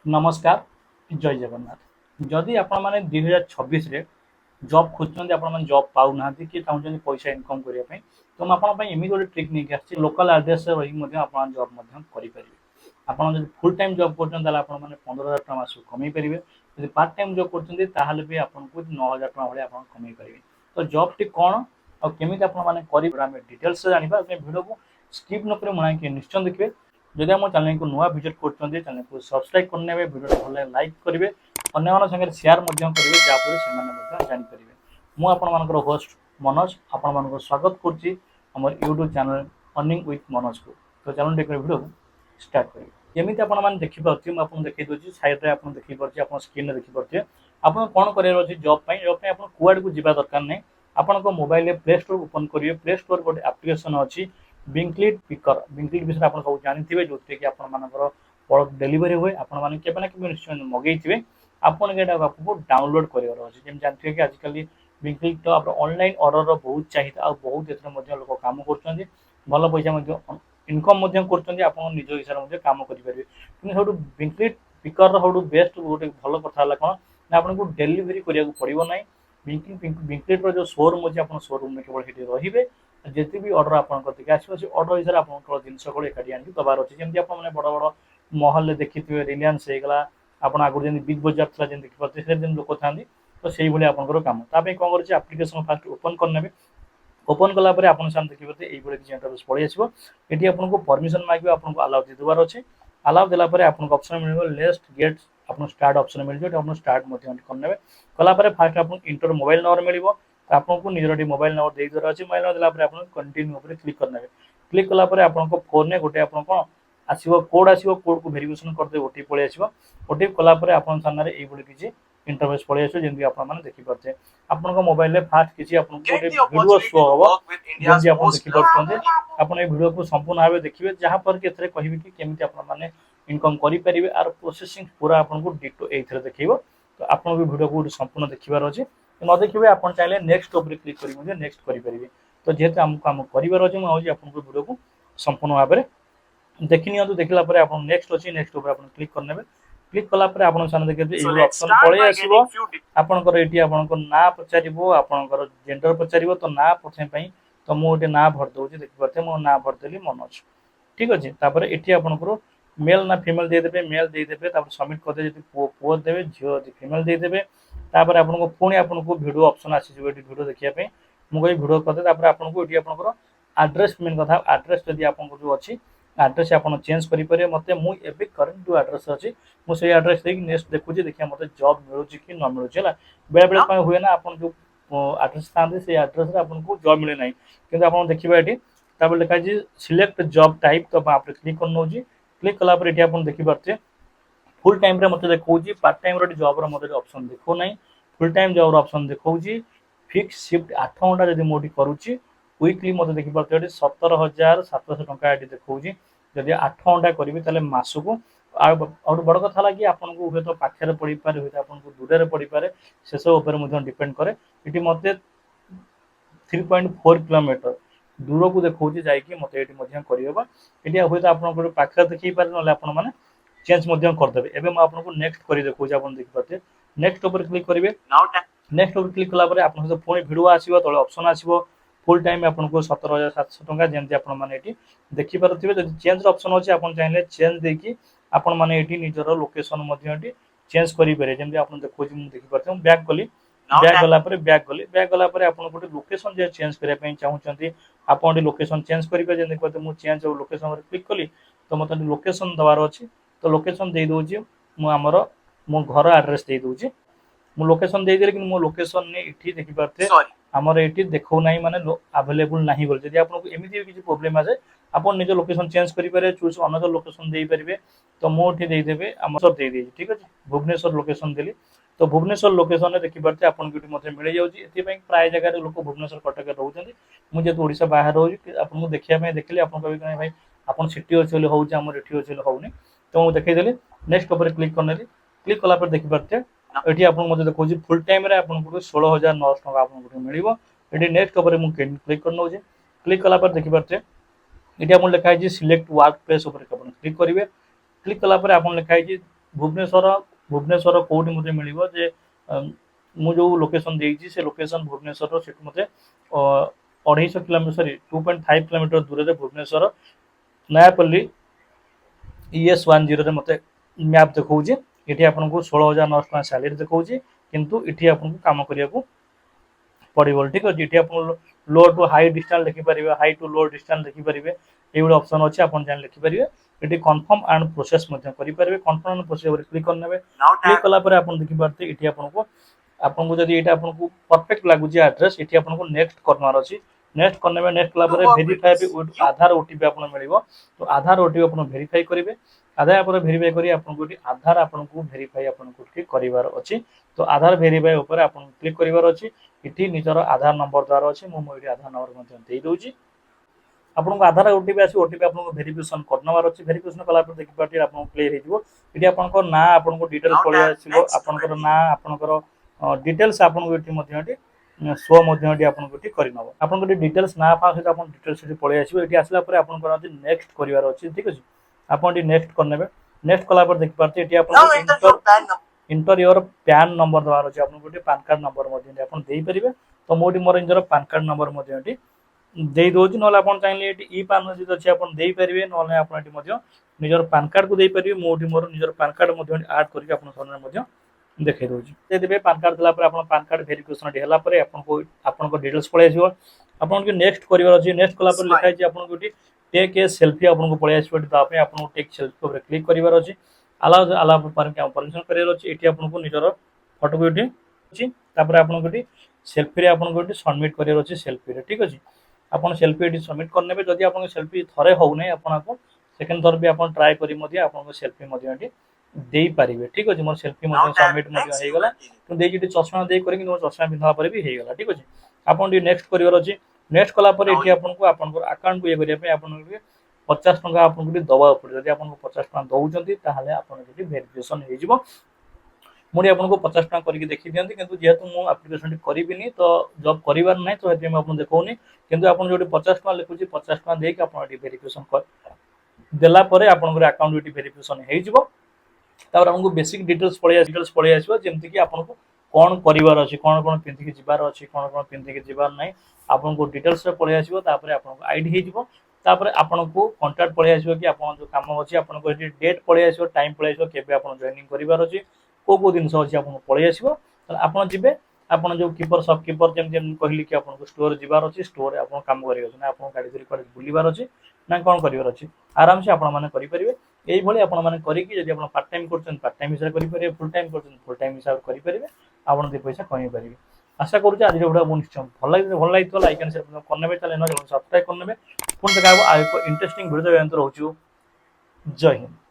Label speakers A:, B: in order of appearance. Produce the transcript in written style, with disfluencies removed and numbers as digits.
A: नमस्कार जय जगन्नाथ जदि आपण मैंने 2026 जॉब खोजुଛନ୍ତି ଆପଣ ମାନେ ଜବ୍ ପାଉନାହାନ୍ତି କି ଚାହୁଁଛନ୍ତି ପଇସା ଇନକମ୍ କରିବା ପାଇଁ ତ ମୁଁ ଆପଣଙ୍କ ପାଇଁ ଏମିତି ଗୋଟେ ଟ୍ରିକ୍ ନେଇକି ଆସିଛି ଲୋକାଲ୍ ଆଡ୍ରେସରେ ରହିକି ମଧ୍ୟ ଆପଣ ଜବ୍ ମଧ୍ୟ କରିପାରିବେ। ଆପଣ ଯଦି ଫୁଲ୍ ଟାଇମ୍ ଜବ୍ କରୁଛନ୍ତି ତାହେଲେ ଆପଣମାନେ 15,000 ଟଙ୍କା ମାସକୁ କମେଇ ପାରିବେ। ଯଦି ପାର୍ଟ ଟାଇମ୍ ଜବ୍ କରୁଛନ୍ତି ତାହେଲେ ବି ଆପଣଙ୍କୁ 9,000 ଟଙ୍କା ଭଳିଆ ଆପଣ କମେଇ ପାରିବେ। ତ ଜବ୍ଟି କ'ଣ ଆଉ କେମିତି ଆପଣମାନେ କରିବେ ଆମେ ଡିଟେଲ୍ସରେ ଜାଣିବା। ଆପଣ ଭିଡ଼ିଓକୁ ସ୍କିପ୍ ନ କରି ମନାଇକି ନିଶ୍ଚୟ ଦେଖିବେ। ଯଦି ଆମ ଚ୍ୟାନେଲକୁ ନୂଆ ଭିଜିଟ୍ କରୁଛନ୍ତି ଚ୍ୟାନେଲକୁ ସବସ୍କ୍ରାଇବ୍ କରିନେବେ, ଭିଡ଼ିଓଟି ଭଲ ଲାଇକ୍ କରିବେ, ଅନ୍ୟମାନଙ୍କ ସାଙ୍ଗରେ ସେୟାର ମଧ୍ୟ କରିବେ ଯାହାଫଳରେ ସେମାନେ ମଧ୍ୟ ଜାଣିପାରିବେ। ମୁଁ ଆପଣମାନଙ୍କର ହୋଷ୍ଟ ମନୋଜ ଆପଣମାନଙ୍କୁ ସ୍ୱାଗତ କରୁଛି ଆମର YouTube channel earning with Manoj को। तो चलो देखिए वीडियो स्टार्ट करिए। केमिति आपण माने देखि पाउछि मैं आपन देखि दोछि साइड रे आपन देखि पाउछि आपन स्क्रीन रे देखि पाउछि आपन कोन करियर अछि जॉब पई आपन कुआड को जिबा दरकार नै। आपन को मोबाइल रे प्ले स्टोर ओपन करिए। प्ले स्टोर गोटे एप्लीकेशन अछि बिंकलिट पिकर। बिंकलिट विषय आपन सब जानिथिबे जोते कि आपन मानकर प्रोडक्ट डिलीवरी हुए आपन माने केबे ना केबे निश्चय मगैथिबे आपन केटा आपको डाउनलोड करियर अछि। जेम जानथिबे कि आजकल बिंकलिट तो आपन ऑनलाइन ऑर्डर रो बहुत चाहिदा आ बहुत एथरे मध्ये लोक काम करछन भल पैसा इनकम कर निज हिसाब से कम करेंगे कि बिंकलिट पिकर बेस्ट गोटे भल कथा कौन ना आपको डेलीवरी करने को पड़ो ना। बिंकलिट जो शोरूम अच्छे आप शोरूम में केवल रे जिते भी अर्डर आपके आसो से अर्डर हिसाब से आप जिन एकाठी आनी दबार अच्छे जमी आप बड़ बड़ महल देखी थे रिलायंस होगा आप आगुरी जमी बिग बजार था देखिए लोक था तो से आपंकर कम ताप कौन कर आप्लिकेसन फास्ट ओपन करने ओपन कलापर आप देखिए ये इंटरफेस पड़े आसो ये आपको परमिशन मांगे आपको अलाउ दे देवार अच्छे अलाउ देलापर आपको ऑप्शन मिल लेस्ट गेट आप स्टार्ट ऑप्शन मिल जाए आप स्टार्ट करने कलापर फास्ट आप इंटर मोबाइल नंबर मिल आपको निजर मोबाइल नंबर दे देवार अच्छे मोबाइल नंबर देलापर आप कंटिन्यू क्लिक करने क्लिक कलापर आपको फोन में गोटे आप कौन आसो कोड आसो कोड को भेरिफिकेशन करदे ओटीपी पड़े आसो ओटीपी कलापर आप सामने ये किसी इंटरफेस पड़े आसो जमी आप देखिपे आपन मोबाइल में फास्ट किसी वीडियो शो हम जमी आप देखिपे आप वीडियो को संपूर्ण भाव देखिए जहाँपर कि कहि कि केमी आपने इनकम करेंगे आर प्रोसेसिंग पूरा आपको डिटो ये देखेब। तो आप वीडियो को संपूर्ण देखार अच्छे न देखिए आप चाहिए नेक्स्ट उपर क्लिक कर नेक्स्ट करेंगे। तो जेहेतु आमको आम कर अच्छे मुझे आपको वीडियो को संपूर्ण भाव में देखी नि देखला आप नेक्स्ट अच्छी नेक्स्ट उपर आप क्लिक करने क्लिक कलापर आप देखिए ऑप्शन पड़े आसो आपंकर ये आप ना पचार आपंकर जेंडर पचार तो ना प्रथम तो मुझे ना भर दूसरी देखिए मो ना भरदेली मनोज ठीक अच्छे ये आपंकर मेल ना फिमेल देदेवे मेल देदेवे सबमिट करदे पुओ देवे झील फिमेल देदेवे आपको पुणी आपको वीडियो ऑप्शन आसीज वीडियो देखापी मुझे वीडियो करदे आपको ये आपंकर आड्रेस मेन कथा आड्रेस जब आपको जो अच्छी आड्रेस आप चेंज करेंगे मत मुझे करेन्ट जो आड्रेस अच्छी मुझे आड्रेस देखिए नेक्स्ट देखुची देखिए मतलब जॉब मिलूँ कि न मिलूँ है बेले बेले हुए ना आप जो आड्रेस था से आड्रेस आपको जॉब मिले ना कि आप देखिए ये लिखा सिलेक्ट जॉब टाइप तो आप क्लिक कर नौ क्लिक कलापर ये आप देखिपे फुल टाइम मत देखा पार्ट टाइम जॉब मतलब ऑप्शन देखो ना फुल टाइम जॉब ऑप्शन देखा फिक्स शिफ्ट 8 घंटा जब मुझे करुच्ची वीकली मत देखिपे 17,700 टंका देखा जब 8 घंटा करी तेल मसकू और बड़ कथा कि आपको हूँ तो पाखे पड़ पारे हूँ आपको दूर पड़ पारे से सब डिपेंड करे ये मत 3.4 किलोमीटर दूर को देखा जाकि मत ये करवा ये हूँ तो आप पाखे देखी पारे ना आपने चेंज करदे एवं आपको नेक्स्ट कर देखा आप देखिपे नेक्स्ट उपर क्लिक करेंगे नेक्स्ट उपर क्लिक कलापर आप पुणी भिडियो आसो तले ऑप्शन आसो फुल टाइम आपको 17,700 टंका जमी आपने देखिपे जब चेंज ऑप्शन अच्छे आप चाहिए चेंज देखिए आपण मैंने निजर लोकेशन चेंज करेंगे जमी आप देखो देखिपे बैक गली बैक गलापर बैक गली बैक गलापर आप गोटे लोकेशन जो चेंज करने चाहते आप लोकेशन चेंज करेंगे जमी देखते मुझे चेंज लोकेशन क्लिक कली तो मतलब लोकेशन दबार अच्छे तो लोकेशन दे दूसरी मुझे मो घर आड्रेस दे दूसरी मु लोकेशन दे देली कि मो लोकेशन ने इठी देखि पारते हमर एठी देखौ नाही माने अवेलेबल नाही बोल जदि आपन को एमिति किछि प्रॉब्लम आसे आपन निज लोकेशन चेंज करि पारे चूज अनदर लोकेशन देई परिबे तो मो एठी देई देबे हम सब देई देई ठीक अछि भुवनेश्वर लोकेशन देली तो भुवनेश्वर लोकेशन ने देखि पारते आपन किटी मते मिल जाउची एति पई प्राय जगह रे लोक भुवनेश्वर कटक रहउछन्ती मु जे ओडिसा बाहर रहउची आपन को देखिया में देखली आपन कहि कि भाई आपन सिटी अछि होउची हमर एठी अछि होउनी तो मु देखै देली नेक्स्ट ऊपर क्लिक करनेली क्लिक कला पर देखि पारते ये आपको देखा फुल टाइम 16,900 टका आपको मिल ये नेक्स्ट उपर मुझे क्लिक कर नौ क्लिक कलापर देखिपे ये आप लिखाई सिलेक्ट वर्क प्लेस क्लिक करेंगे क्लिक कलापर आप लिखाई भुवनेश्वर भुवनेश्वर कोठी मुझे मिलिबो जे मु जो लोकेशन देइछि से लोकेशन भुवनेश्वर सेठ मते 250 किलोमीटर सॉरी 2.5 किलोमीटर दूर रे भुवनेश्वर नयापल्ली ES10 रे मते मैप देखौछि एठी आपन को 16900 सैलरी देखौछि किंतु एठी आपन को काम करिया को पड़ो ठीक अच्छे ये आप लो टू हाई डिस्टेंस लिखिपारे हाई टू लो डिस्टेंस लिखिपारे ये ऑप्शन अच्छे आप लिखिपारे ये कन्फर्म एंड प्रोसेस करेंगे कन्फर्म एंड प्रोसेस क्लिक करने क्लिक कलापर आप देखिपारे ये आपको जब ये आपको परफेक्ट लगुच एड्रेस ये आपको नेक्स्ट करवार अच्छी नेक्स्ट करने नेक्स्ट कलापर वेरीफाई विथ आधार ओटीपी आप मिल तो आधार ओटीपी आप वेरीफाई करेंगे आधार पर वेरीफाई करी आपको आधार आपको वेरीफाई आपको करार अच्छी तो आधार वेरीफाई उपर आप क्लिक करार अच्छी इटी निजर आधार नंबर द्वारा अच्छे मुझे आधार नंबर दे दूसरी आपको आधार ओटीपी आस ओटीपी आपको वेरिफिकेशन करनवार अच्छी वेरिफिकेशन कलापर देखिए आपको क्लियर होती आपको ना आपको डिटेल्स पड़े आसो आपंकर ना आपंकर डिटेल्स आपको ये शो आपको करनब आपको डिटेल्स ना सहित आप डिटेल्स पड़े आसो ये आसला आपको नेक्स्ट करार अच्छी ठीक अच्छे आप नेक्स्ट करने नेक्स्ट कलापर देखिए ये आप इंटर योर पैन नंबर द्वारा अच्छे आपको गोटे पैन कार्ड नंबर देपारे तो मुझे मोर निजर पैन कार्ड नंबर दे दूसरी ना आप चाहिए ई पान रसीद अच्छे आप देपारे ना आप निजर पैन कार्ड को देपारे मुझे मोर निजर पैन कार्ड आड करके देखा दूसरी देते पैन कार्ड देला आप पैन कार्ड वेरिफिकेशन है आपको डिटेल्स पड़े आसो आपको नेक्स्ट करार अच्छे नेक्स्ट कलापर लिखाई आपको टेक ए सेल्फी आपको पड़े आसो आपको टेक सेल्फी क्लिक करार अच्छे अलाउ अलाउ परमिशन करार अच्छे ये आपको निजर फोटो को ये अच्छी आपको ये सेल्फी आपको ये सबमिट करार अच्छे सेल्फी ठीक अच्छे आप सेल्फी ये सबमिट करने जदि आप सेल्फी थे होना आपको सेकेंड थर भी आप ट्राए कर सेल्फी दे पारे ठीक अच्छे मोर सेल्फी सबमिट होगा तो चश्मा दे कर चश्मा पिंधा भी होगा ठीक अच्छे आप नेक्स्ट करार अच्छे नेक्स्ट कलापर ये आपको अकाउंट को ये करने 50 टंका आपको दवा पड़े जब आपको 50 टंका दौरान ताहले आपन वेरिफिकेशन हो मुझे आपको 50 टंका करके देखी दिखती कि जेहेतु मुझे आप्लिकेसन करी तो जब करार ना तो ये आपको देखनी कि आप जो 50 टंका लिखुची 50 टंका देके आप वेरिफिकेशन कर देलापर आपंकर अकाउंट ये वेरिफिकेशन हो आमको बेसिक डिटेल्स पड़े आसो जमीक आपको कौन करार अच्छे कौन कौन पिंधिकी जबार अच्छे कौन कौन पिंधिकी जबार ना आपको डिटेल्स पड़े आसो आपको आईडी हो आपको कंटाक्ट पड़े आसो कि आप जो कम अच्छे आपको डेट पड़े आसो टाइम पड़े आसो के जॉइनिंग करार अच्छे कौ जिनस अच्छे आपको पड़े आसो आप जी आप जो कीपर सब कीपर जमी कहली कि आपको स्टोर जबार अच्छे स्टोर आप कम कर आपको गाड़ी धरी कड़े बुलबार अच्छे ना कौन करार अच्छे आराम से आपरेंगे यही आपड़ी पार्ट टाइम कर पार्ट टाइम हिसाब से करेंगे फुल टाइम कर फुल टाइम हिसाब से करेंगे आप दो पैसा कमी पारे आशा करुँच आज वीडियो निश्चय भल लगी लाइक एंड शेयर करने चैनल सब्सक्राइब करने पुणी देखा इंटरेस्टिंग वीडियो रोच जय हिंद।